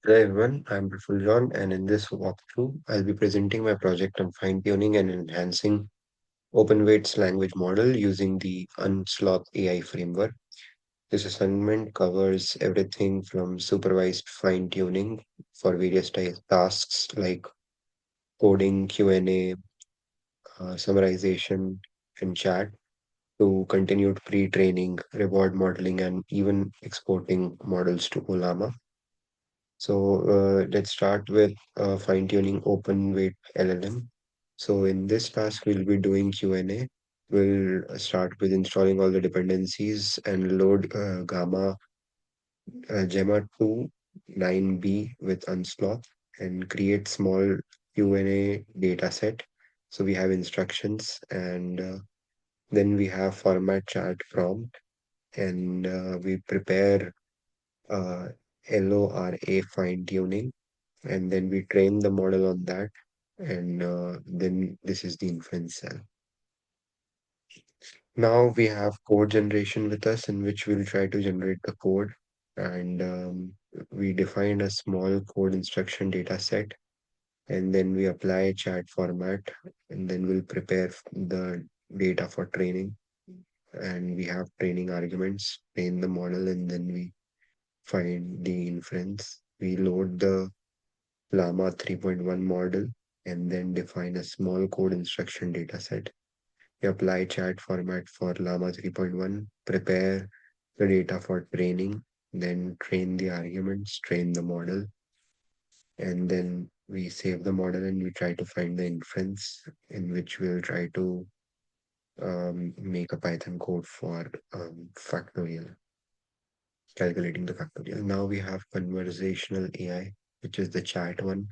Hello everyone, I'm Praful John, and in this walkthrough, I'll be presenting my project on fine-tuning and enhancing OpenWeight's language model using the Unsloth AI framework. This assignment covers everything from supervised fine-tuning for various tasks like coding, Q&A, summarization, and chat, to continued pre-training, reward modeling, and even exporting models to Olama. So let's start with fine-tuning open weight LLM. So in this task, we'll be doing Q&A. We'll start with installing all the dependencies and load Gemma 2 9B with Unsloth and create small Q&A data set. So we have instructions and then we have format chart prompt and we prepare uh, LoRA fine-tuning and then we train the model on that and then this is the inference cell. Now we have code generation with us in which we'll try to generate the code and we define a small code instruction data set and then we apply chat format and then we'll prepare the data for training and we have training arguments, train the model and then we find the inference. We load the Llama 3.1 model and then define a small code instruction dataset. We apply chat format for Llama 3.1, prepare the data for training, then train the arguments, train the model, and then we save the model and we try to find the inference in which we'll try to make a Python code for factorial, calculating the factorial. Now we have conversational AI, which is the chat one.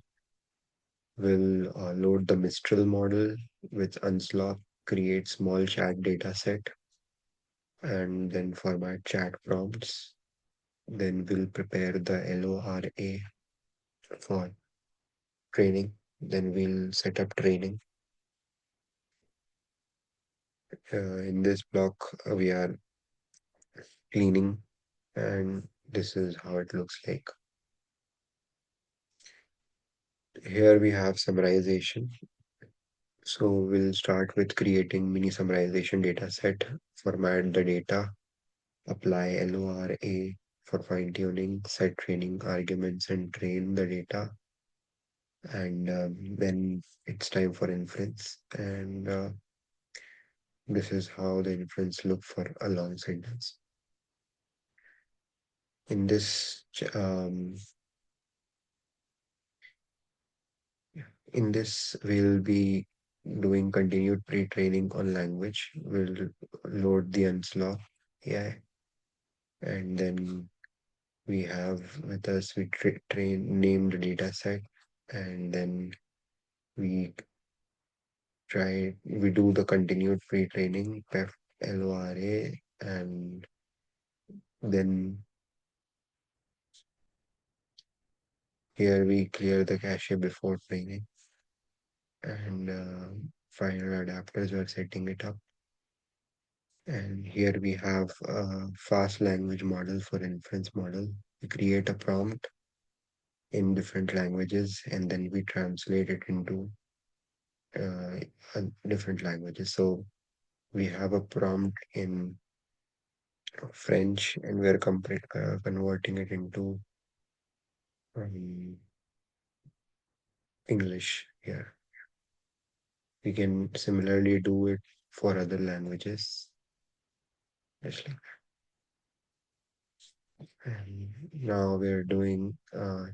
We'll load the Mistral model with Unsloth, create small chat data set, and then format chat prompts. Then we'll prepare the LoRA for training. Then we'll set up training. In this block, we are cleaning, and this is how it looks like. Here we have summarization. So we'll start with creating mini summarization data set, format the data, apply LoRA for fine-tuning, set training arguments, and train the data. And then it's time for inference. And this is how the inference look for a long sentence. In this, we'll be doing continued pre-training on language. We'll load the Unsloth AI, and then we have with us we train name the data set, and then we we do the continued pre-training PEF LORA and then here we clear the cache before training and final adapters are setting it up and here we have a fast language model for inference model. We create a prompt in different languages and then we translate it into uh, different languages. So we have a prompt in French and we're converting it into um, English here. We can similarly do it for other languages. Just like and now we're doing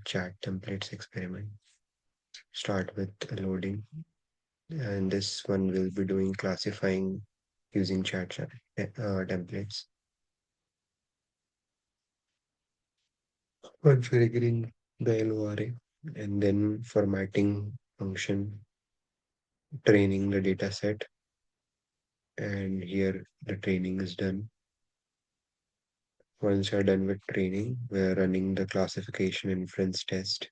chat templates experiment. Start with loading, and this one will be doing classifying using chat templates. Configuring the LORA, and then formatting function, training the data set, and here the training is done. Once you're done with training, we're running the classification inference test.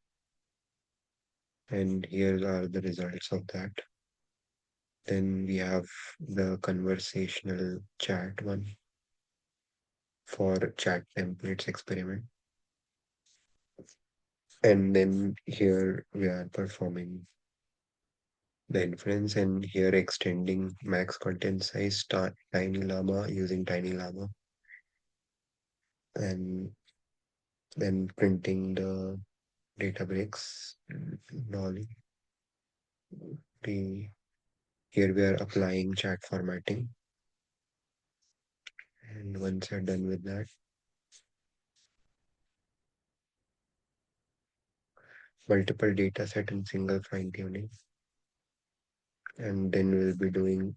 And here are the results of that. Then we have the conversational chat one for chat templates experiment. And then here we are performing the inference, and here extending max content size tiny llama using tiny llama, and then printing the data breaks. Nolly. We Here we are applying chat formatting, and once you're done with that, multiple data set and single fine tuning, and then we'll be doing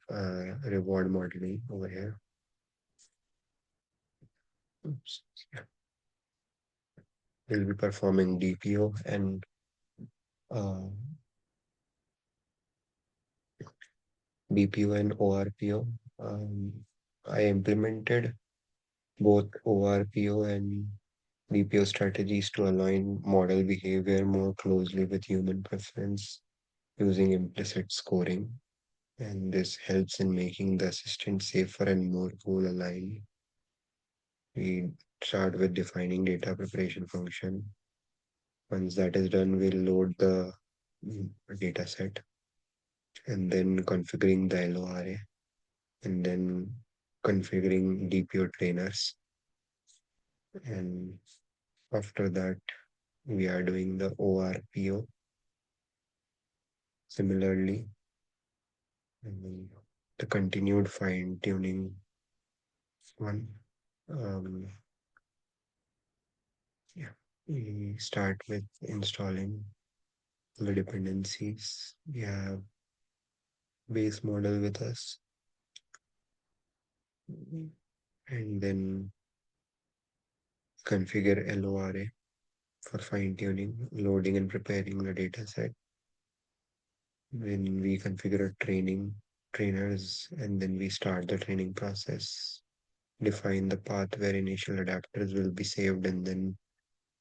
reward modeling over here. Oops. Yeah. We'll be performing DPO and uh, BPO and ORPO. I implemented both ORPO and BPO strategies to align model behavior more closely with human preference using implicit scoring. And this helps in making the assistant safer and more goal aligned. We start with defining data preparation function. Once that is done, we'll load the mm, data set and then configuring the LoRA and then configuring DPO trainers. And after that, we are doing the ORPO similarly. And then the continued fine tuning one. Um, yeah, we start with installing the dependencies. We have base model with us, and then configure LORA for fine tuning, loading and preparing the data set. When we configure a trainers, and then we start the training process, define the path where initial adapters will be saved, and then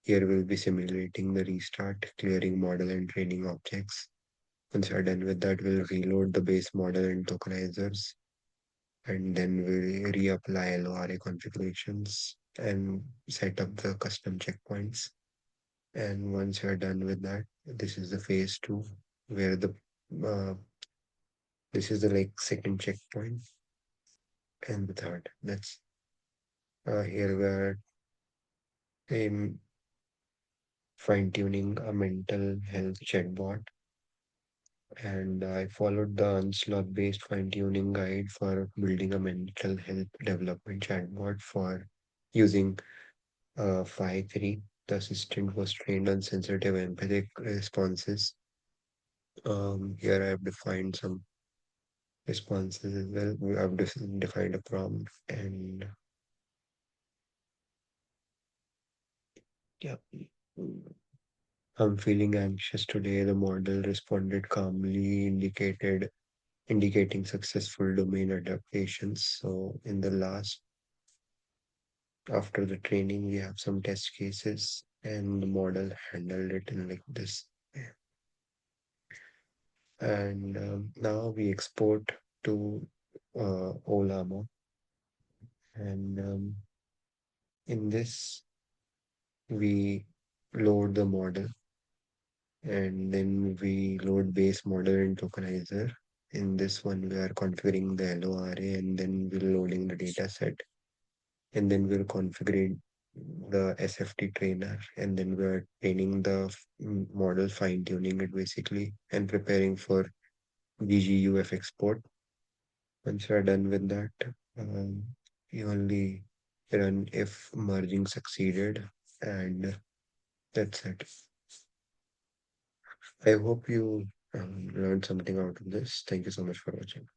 here we'll be simulating the restart, clearing model and training objects. Once we're done with that, we'll reload the base model and tokenizers, and then we'll reapply LORA configurations and set up the custom checkpoints. And once you're done with that, this is the phase two, where the uh, this is the like second checkpoint and the third. That's here we're in fine tuning a mental health chatbot, and I followed the Unsloth based fine tuning guide for building a mental health development chatbot for using 5.3. The assistant was trained on sensitive empathic responses. Here I have defined some responses as well. We have defined a prompt, and yeah, I'm feeling anxious today. The model responded calmly, indicating successful domain adaptations. So in the last, after the training, we have some test cases, and the model handled it in like this. And now we export to Olama, and in this we load the model, and then we load base model and tokenizer. In this one, we are configuring the LORA, and then we're loading the data set, and then we're configuring the SFT trainer, and then we're training the model, fine tuning it basically, and preparing for BGUF export. Once you're done with that, you only run if merging succeeded, and that's it. I hope you learned something out of this. Thank you so much for watching.